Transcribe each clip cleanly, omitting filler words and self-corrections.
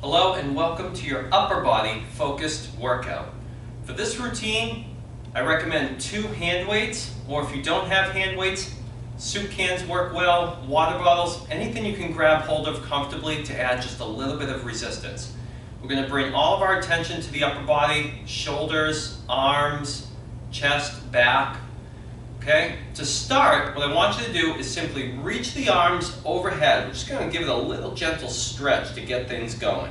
Hello and welcome to your upper body focused workout. For this routine, I recommend 2 hand weights, or if you don't have hand weights, soup cans work well, water bottles, anything you can grab hold of comfortably to add just a little bit of resistance. We're going to bring all of our attention to the upper body, shoulders, arms, chest, back. Okay? To start, what I want you to do is simply reach the arms overhead. We're just going to give it a little gentle stretch to get things going.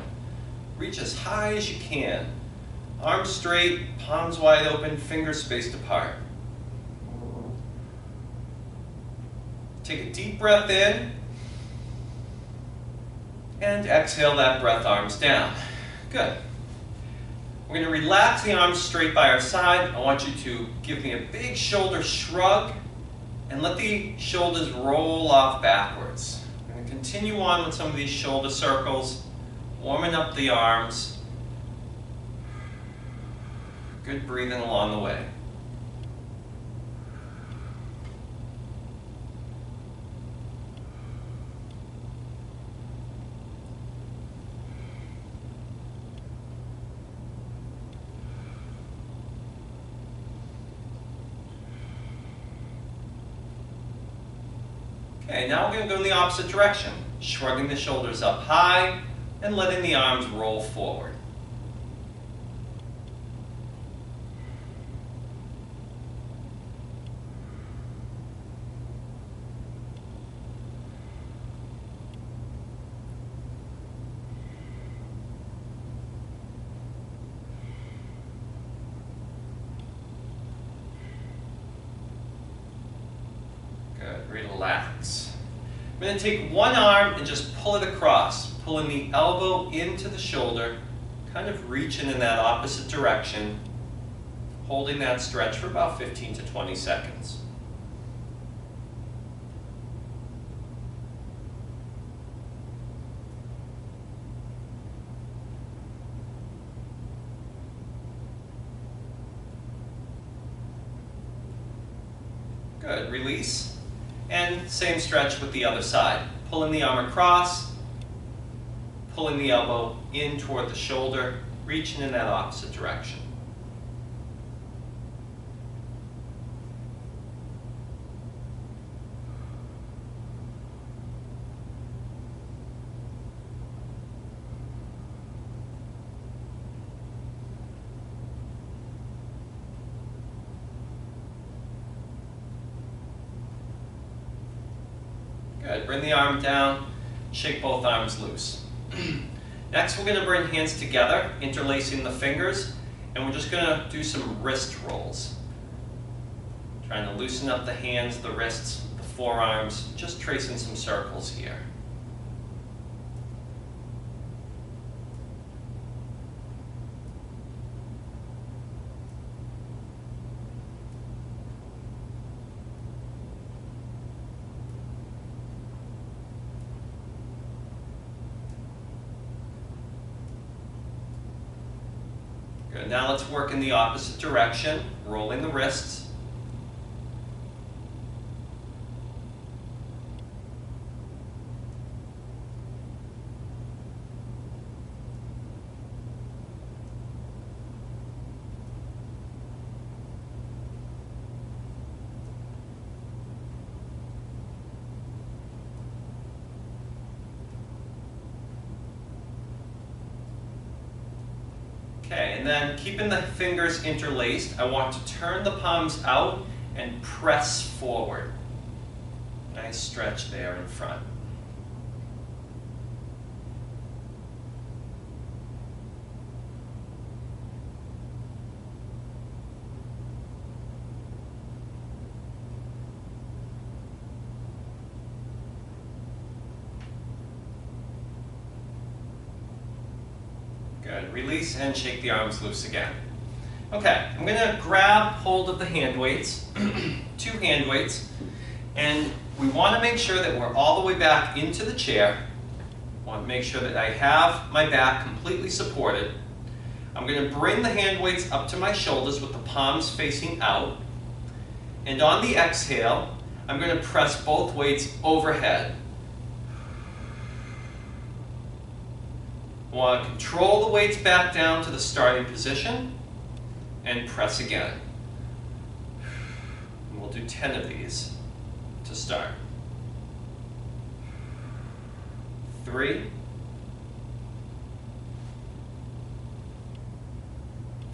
Reach as high as you can. Arms straight, palms wide open, fingers spaced apart. Take a deep breath in and exhale that breath, arms down. Good. We're going to relax the arms straight by our side. I want you to give me a big shoulder shrug and let the shoulders roll off backwards. We're going to continue on with some of these shoulder circles, warming up the arms. Good breathing along the way. Okay, now we're going to go in the opposite direction, shrugging the shoulders up high and letting the arms roll forward. Good, relax. I'm going to take one arm and just pull it across, pulling the elbow into the shoulder, kind of reaching in that opposite direction, holding that stretch for about 15 to 20 seconds. Good, release. And same stretch with the other side. Pulling the arm across, pulling the elbow in toward the shoulder, reaching in that opposite direction. Good. Bring the arm down, shake both arms loose. Next, we're going to bring hands together, interlacing the fingers, and we're just going to do some wrist rolls. Trying to loosen up the hands, the wrists, the forearms, just tracing some circles here. Good. Now let's work in the opposite direction, rolling the wrists. Okay, and then keeping the fingers interlaced, I want to turn the palms out and press forward. Nice stretch there in front. Good. Release and shake the arms loose again. Okay, I'm going to grab hold of the hand weights, 2 hand weights, and we want to make sure that we're all the way back into the chair. I want to make sure that I have my back completely supported. I'm going to bring the hand weights up to my shoulders with the palms facing out. And on the exhale, I'm going to press both weights overhead. I want to control the weights back down to the starting position and press again. And we'll do 10 of these to start. 3,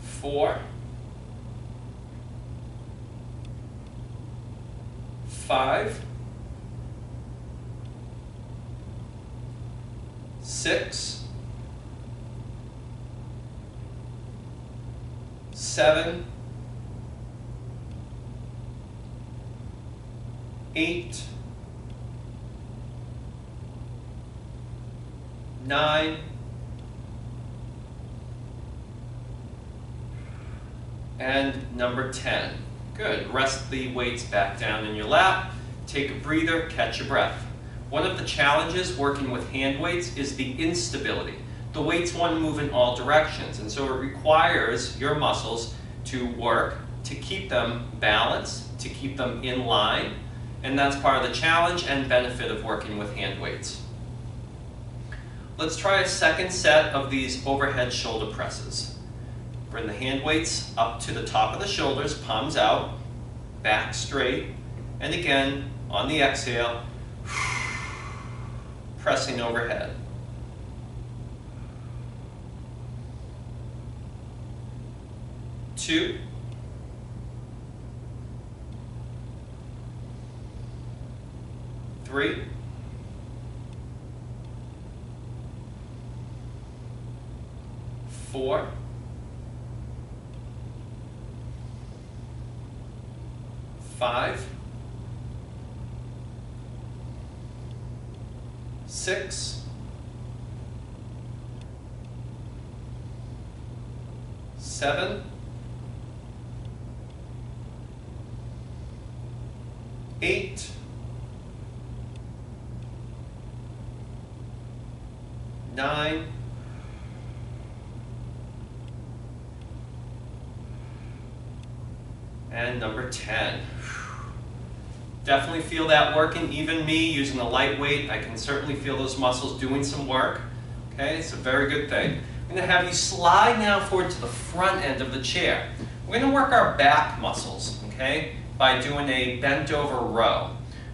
4, 5, 6, 7, 8, 9, and number 10. Good. Rest the weights back down in your lap. Take a breather, catch your breath. One of the challenges working with hand weights is the instability. The weights want to move in all directions, and so it requires your muscles to work to keep them balanced, to keep them in line, and that's part of the challenge and benefit of working with hand weights. Let's try a second set of these overhead shoulder presses. Bring the hand weights up to the top of the shoulders, palms out, back straight, and again, on the exhale, pressing overhead. 2, 3, 4, 5, 6, 7, 8, 9, and number 10. Definitely feel that working. Even me using a lightweight, I can certainly feel those muscles doing some work. Okay, it's a very good thing. I'm going to have you slide now forward to the front end of the chair. We're going to work our back muscles, okay, by doing a bent over row.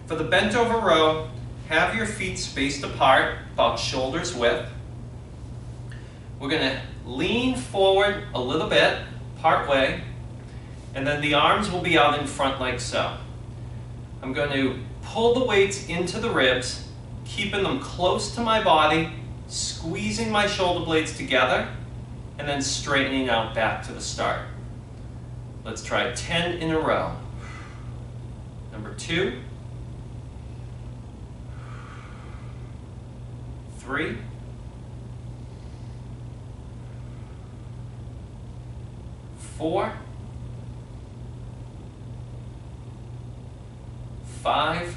For the bent over row, have your feet spaced apart, about shoulders width. We're going to lean forward a little bit, part way, and then the arms will be out in front like so. I'm going to pull the weights into the ribs, keeping them close to my body, squeezing my shoulder blades together, and then straightening out back to the start. Let's try 10 in a row. Number 2, 3, 4, 5,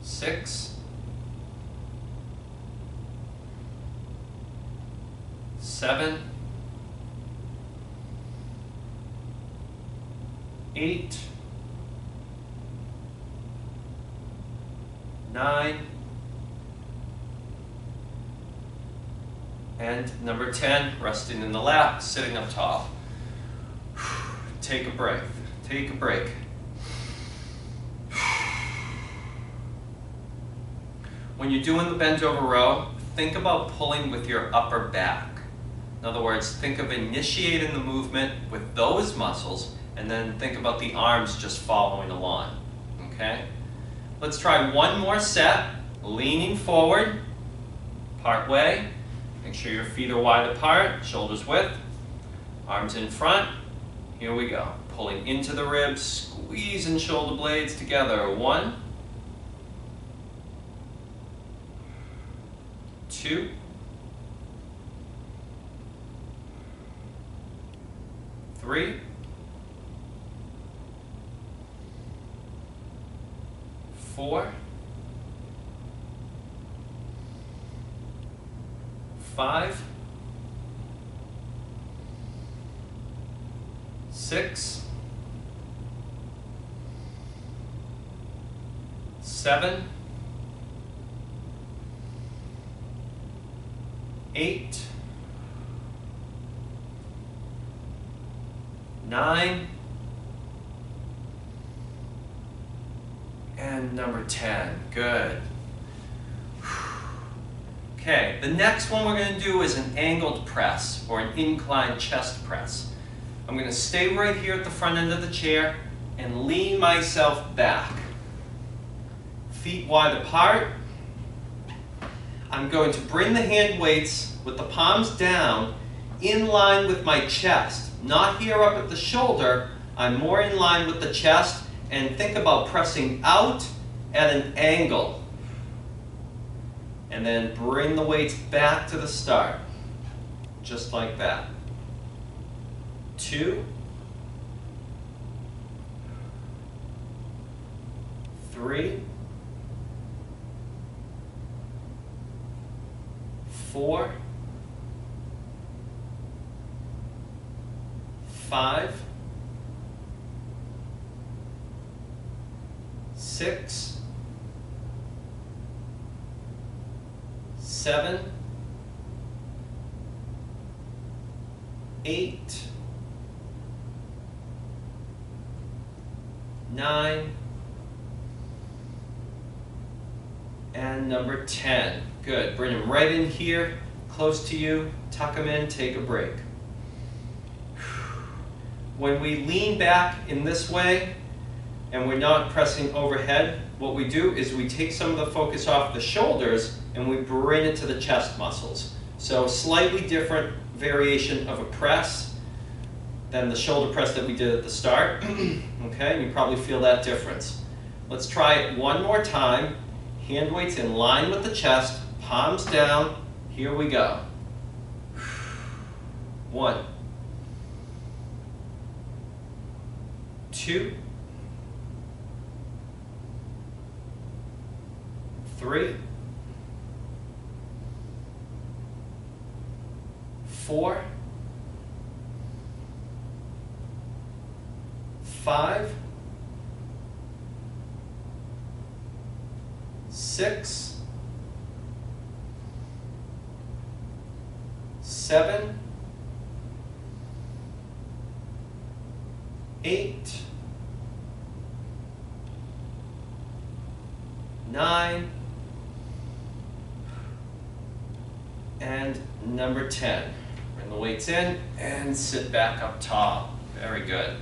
6, 7, 8, 9, and number 10, resting in the lap, sitting up tall. Take a breath. Take a break. When you're doing the bent over row, think about pulling with your upper back. In other words, think of initiating the movement with those muscles, and then think about the arms just following along. Okay? Let's try one more set, leaning forward, part way. Make sure your feet are wide apart, shoulders width, arms in front. Here we go. Pulling into the ribs, squeezing shoulder blades together. 1, 2, 3, 4, 5, 6, 7, 8, 9, and number 10. Good. Okay, the next one we're going to do is an angled press or an inclined chest press. I'm going to stay right here at the front end of the chair and lean myself back. Feet wide apart. I'm going to bring the hand weights with the palms down in line with my chest. Not here up at the shoulder, I'm more in line with the chest, and think about pressing out at an angle. And then bring the weights back to the start, just like that. 2, 3, 4, 5, 6, 7, 8, 9, and number 10. Good. Bring them right in here, close to you. Tuck them in, take a break. When we lean back in this way, and we're not pressing overhead, what we do is we take some of the focus off the shoulders and we bring it to the chest muscles. So slightly different variation of a press than the shoulder press that we did at the start. Okay, and you probably feel that difference. Let's try it one more time. Hand weights in line with the chest, palms down. Here we go. 1, 2, 3, 4, 5, 6, 7, 8, 9, and number 10. Bring the weights in and sit back up tall. Very good.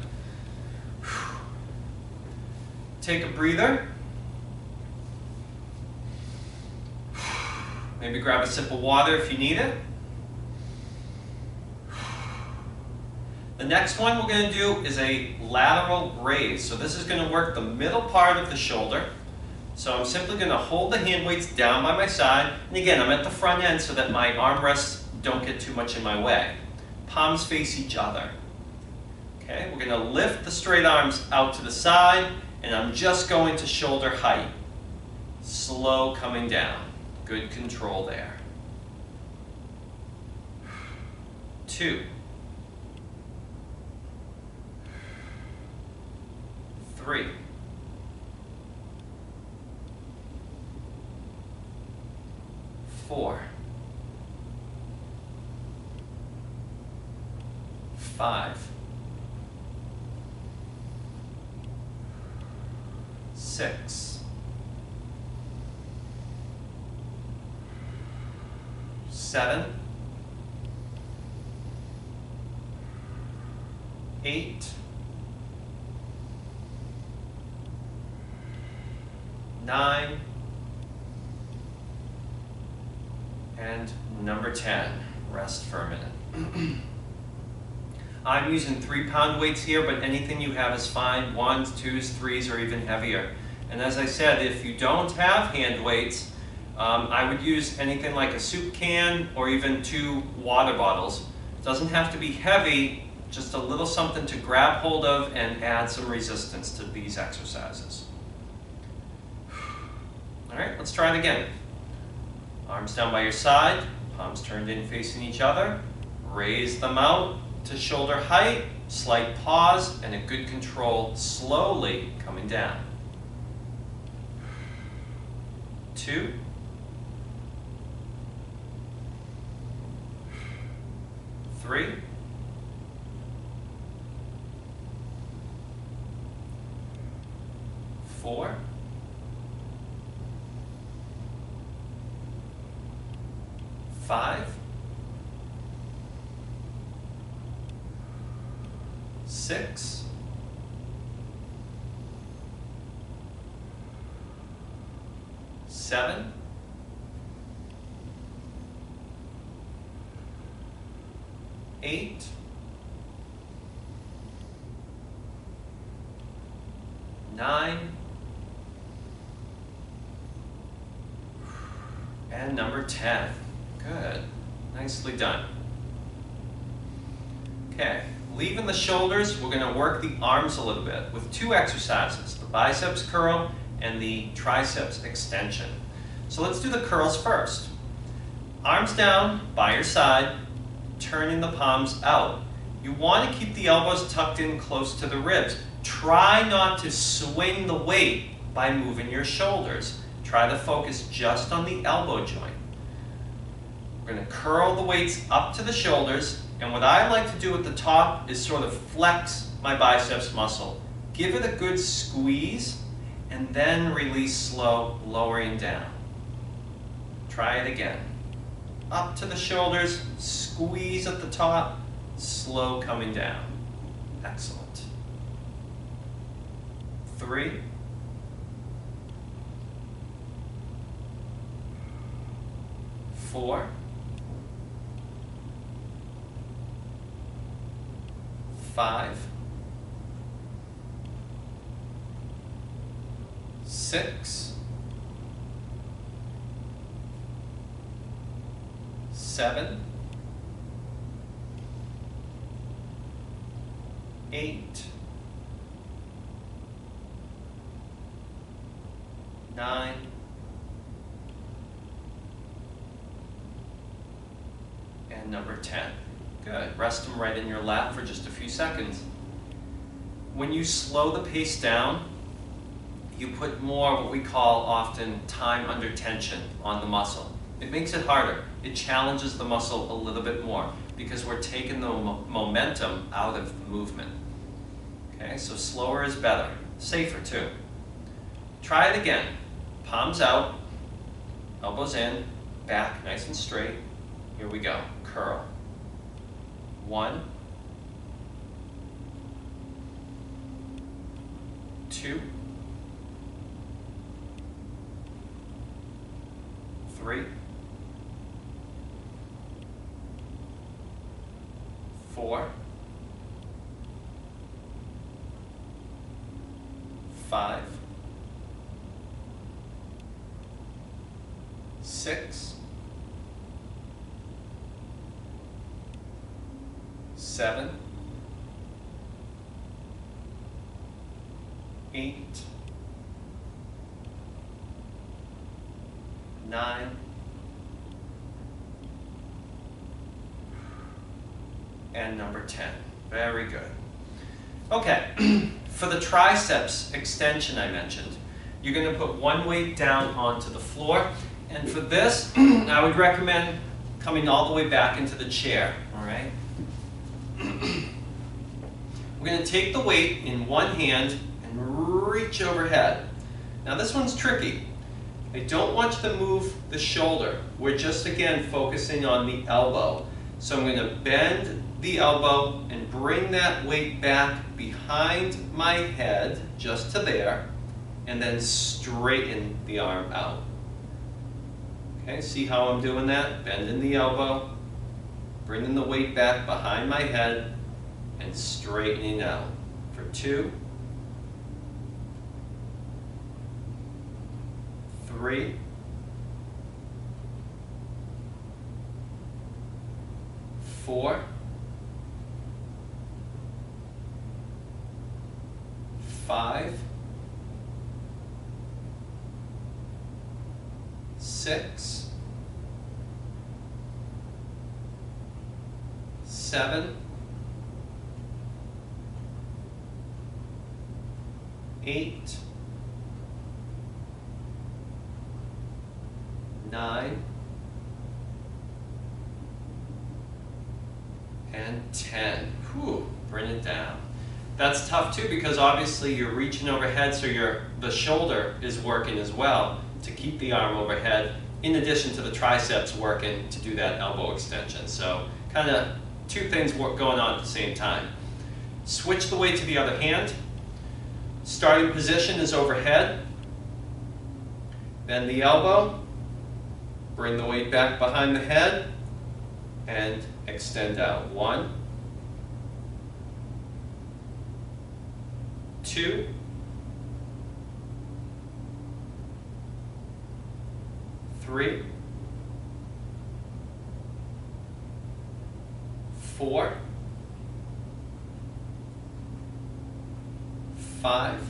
Take a breather. Maybe grab a sip of water if you need it. The next one we're going to do is a lateral raise. So this is going to work the middle part of the shoulder. So I'm simply going to hold the hand weights down by my side. And again, I'm at the front end so that my armrests don't get too much in my way. Palms face each other. Okay, we're going to lift the straight arms out to the side, and I'm just going to shoulder height. Slow coming down. Good control there. 2, 3, 4, 5, 6, 7, 8, 9, and number 10. Rest for a minute. I'm using 3-pound weights here, but anything you have is fine. 1s, 2s, 3s, or even heavier. And as I said, if you don't have hand weights, I would use anything like a soup can or even 2 water bottles. It doesn't have to be heavy, just a little something to grab hold of and add some resistance to these exercises. All right, let's try it again. Arms down by your side, palms turned in facing each other. Raise them out to shoulder height, slight pause, and a good control, slowly coming down. 2, 3, 4, 5, 6, 7, 8, 9, and number 10. Good. Nicely done. Okay, leaving the shoulders, we're going to work the arms a little bit with two exercises, the biceps curl and the triceps extension. So let's do the curls first. Arms down by your side, turning the palms out. You want to keep the elbows tucked in close to the ribs. Try not to swing the weight by moving your shoulders. Try to focus just on the elbow joint. We're going to curl the weights up to the shoulders, and what I like to do at the top is sort of flex my biceps muscle. Give it a good squeeze, and then release slow, lowering down. Try it again. Up to the shoulders, squeeze at the top, slow coming down. Excellent. 3, 4, 5, 6, 7, 8, 9, and number 10. Good. Rest them right in your lap for just a few seconds. When you slow the pace down, you put more what we call often time under tension on the muscle. It makes it harder. It challenges the muscle a little bit more because we're taking the momentum out of the movement. Okay, so slower is better. Safer too. Try it again. Palms out, elbows in, back nice and straight. Here we go. Curl. 1, 2, 3, 4, 5, 6, 7, 8, 9, and number 10. Very good. Okay, for the triceps extension I mentioned, you're going to put one weight down onto the floor, and for this, I would recommend coming all the way back into the chair, all right? We're going to take the weight in one hand and reach overhead. Now this one's tricky. I don't want you to move the shoulder. We're just, again, focusing on the elbow. So I'm going to bend the elbow and bring that weight back behind my head, just to there, and then straighten the arm out. Okay, see how I'm doing that? Bending the elbow, bringing the weight back behind my head, and straightening out. For 2, 3, 4, 5, 6, 7, 8, 9, and 10. Whew, bring it down. That's tough too because obviously you're reaching overhead, so the shoulder is working as well to keep the arm overhead, in addition to the triceps working to do that elbow extension. So kind of two things going on at the same time. Switch the weight to the other hand. Starting position is overhead. Bend the elbow. Bring the weight back behind the head and extend out. 1, 2, 3, 4, 5,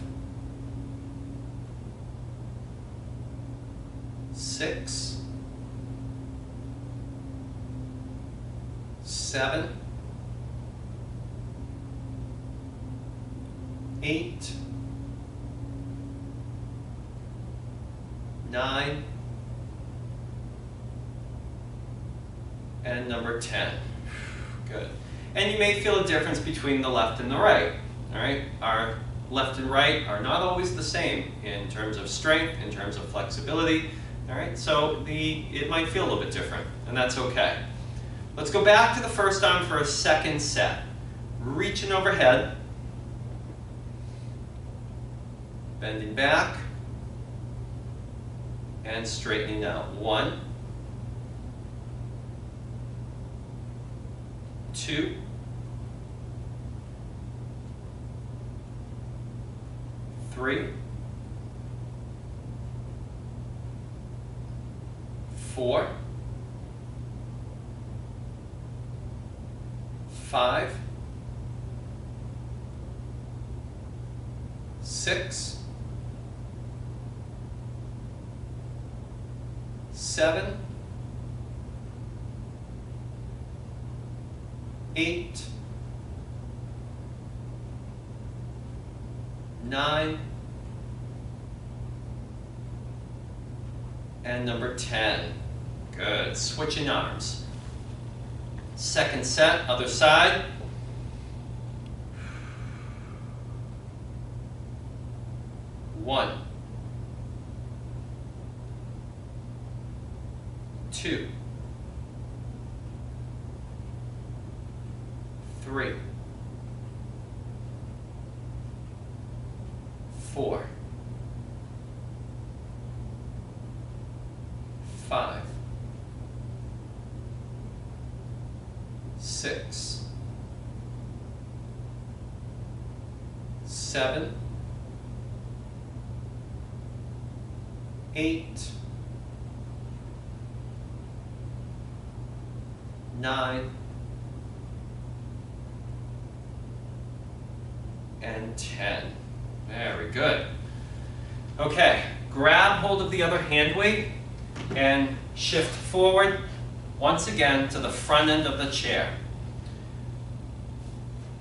6, 7, 8, 9, and number 10. Good. And you may feel a difference between the left and the right. All right? Our left and right are not always the same in terms of strength, in terms of flexibility. All right? So it might feel a little bit different, and that's okay. Let's go back to the first arm for a second set. Reaching overhead. Bending back. And straightening out. 1, 2, 3, 4, 5, 6, 7, 8, 9, and number 10. Good. Switching arms. Second set, other side. 1, 2, 3, 4, 5, 6, 7, 8, 9, and 10. Very good. Okay, grab hold of the other hand weight and shift forward once again to the front end of the chair.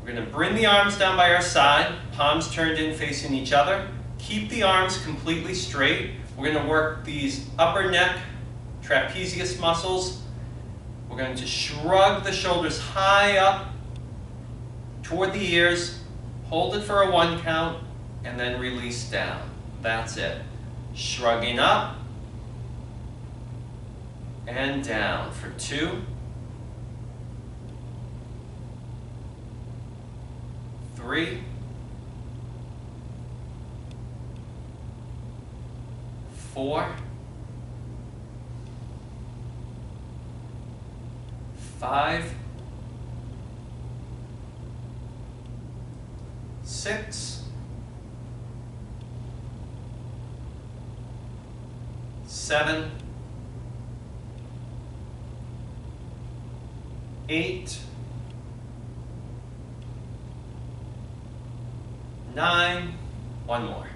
We're going to bring the arms down by our side, palms turned in facing each other. Keep the arms completely straight. We're going to work these upper neck trapezius muscles. We're going to shrug the shoulders high up toward the ears, hold it for a 1 count, and then release down. That's it. Shrugging up and down for 2, 3, 4, 5, 6, 7, 8, 9, one more.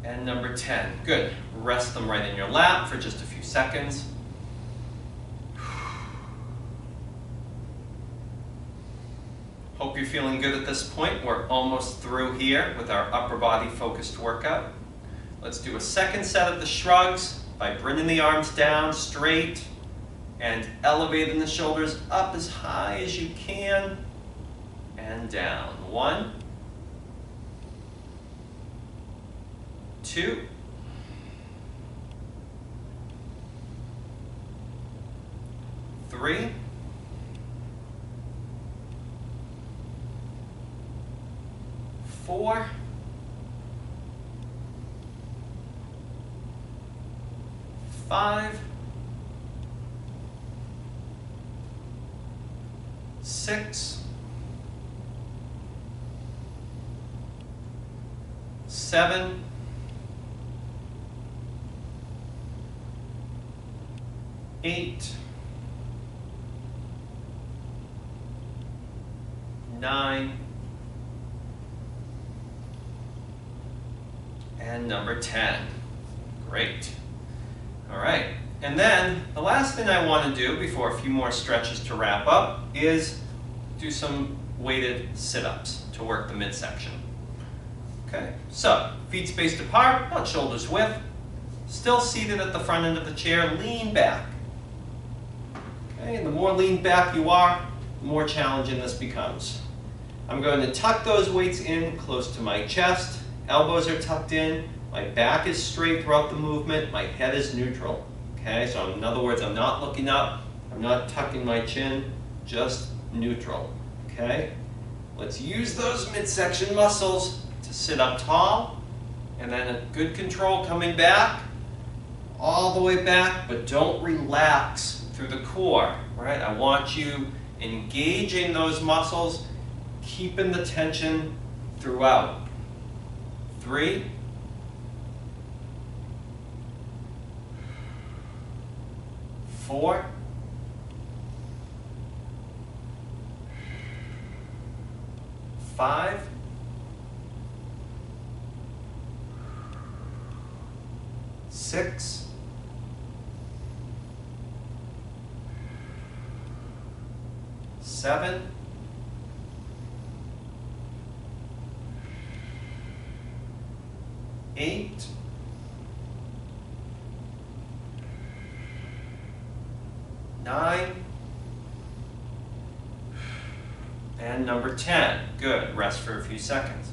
And number 10. Good. Rest them right in your lap for just a few seconds. Hope you're feeling good at this point. We're almost through here with our upper body focused workout. Let's do a second set of the shrugs by bringing the arms down straight, And elevating the shoulders up as high as you can and down. 1, 2, 3, 4, 5, 6, 7, 8, 9, and number 10. Great. All right. And then the last thing I want to do before a few more stretches to wrap up is do some weighted sit-ups to work the midsection. Okay, so feet spaced apart, about shoulders width, still seated at the front end of the chair, lean back. Okay, and the more lean back you are, the more challenging this becomes. I'm going to tuck those weights in close to my chest, elbows are tucked in, my back is straight throughout the movement, my head is neutral. Okay, so in other words, I'm not looking up, I'm not tucking my chin, just neutral. Okay, let's use those midsection muscles to sit up tall, and then a good control coming back, all the way back, but don't relax through the core, right? I want you engaging those muscles, keeping the tension throughout. 3, 4, 5, 6, 7, 8, 9, and number 10. Good. Rest for a few seconds.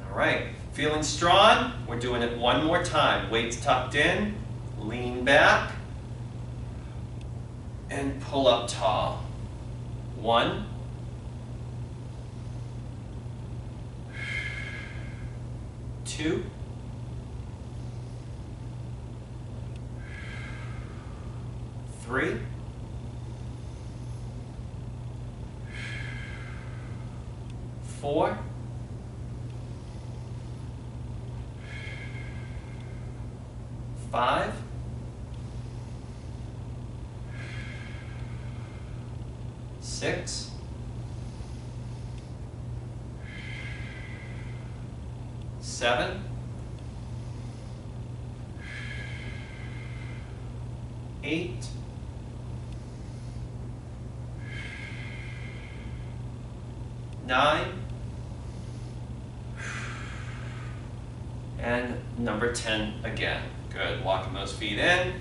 All right. Feeling strong? We're doing it one more time. Weights tucked in, lean back, and pull up tall. 1, 2, 3, 4, 5, 6, 7, 8, 9, and number 10 again. Good. Walking those feet in,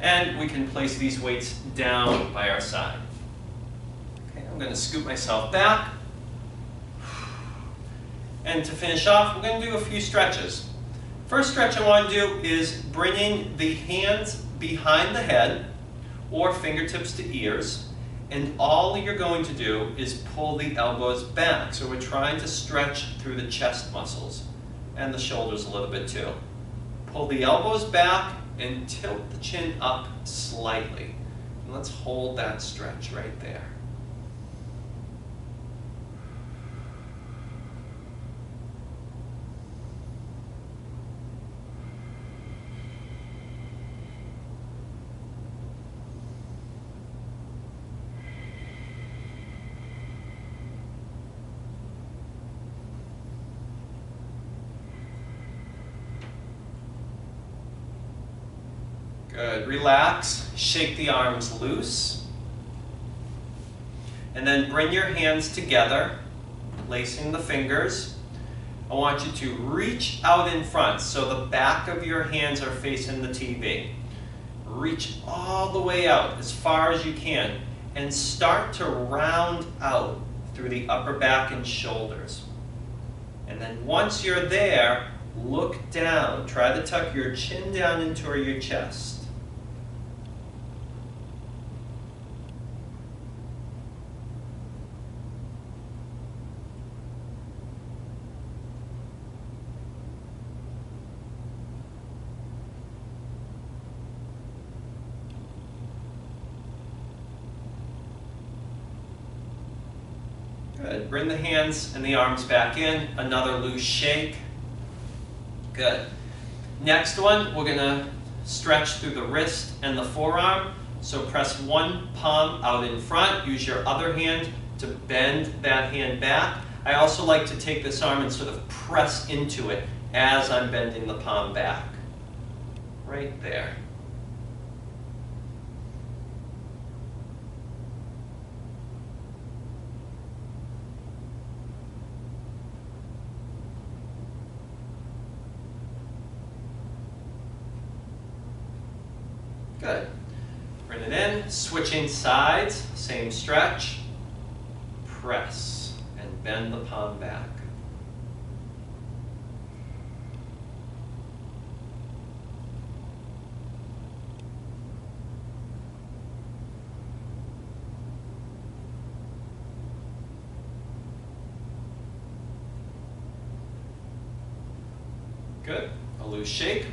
and we can place these weights down by our side. Okay, I'm going to scoop myself back. And to finish off, we're going to do a few stretches. First stretch I want to do is bringing the hands behind the head or fingertips to ears, and all you're going to do is pull the elbows back. So we're trying to stretch through the chest muscles and the shoulders a little bit too. Pull the elbows back and tilt the chin up slightly. And let's hold that stretch right there. Good. Relax. Shake the arms loose. And then bring your hands together lacing the fingers. I want you to reach out in front so the back of your hands are facing the TV. Reach all the way out as far as you can and start to round out through the upper back and shoulders. And then once you're there, look down. Try to tuck your chin down into your chest. Good. Bring the hands and the arms back in. Another loose shake. Good. Next one, we're going to stretch through the wrist and the forearm. So press one palm out in front. Use your other hand to bend that hand back. I also like to take this arm and sort of press into it as I'm bending the palm back. Right there. Good. Bring it in, switching sides, same stretch. Press and bend the palm back. Good. A loose shake.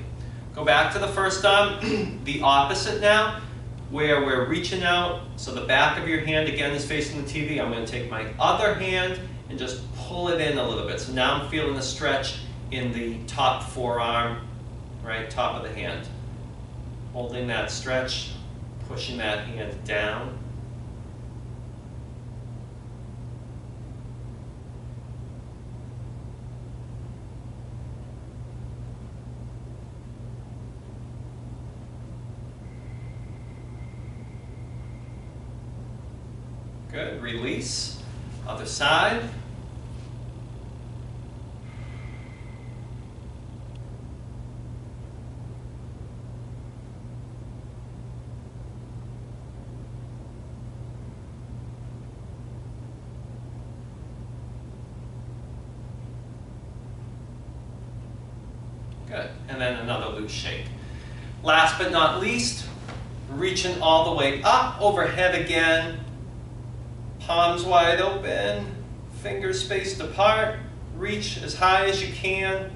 Go back to the first arm, the opposite now, where we're reaching out, so the back of your hand again is facing the TV. I'm going to take my other hand and just pull it in a little bit. So now I'm feeling a stretch in the top forearm, right, top of the hand. Holding that stretch, pushing that hand down. Good. Release. Other side. Good. And then another loose shake. Last but not least, reaching all the way up overhead again. Palms wide open, fingers spaced apart, reach as high as you can.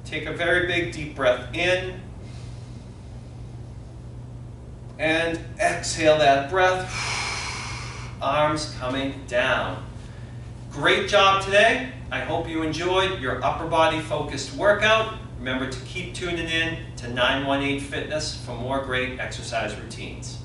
Take a very big deep breath in. And exhale that breath. Arms coming down. Great job today. I hope you enjoyed your upper body focused workout. Remember to keep tuning in to 918 Fitness for more great exercise routines.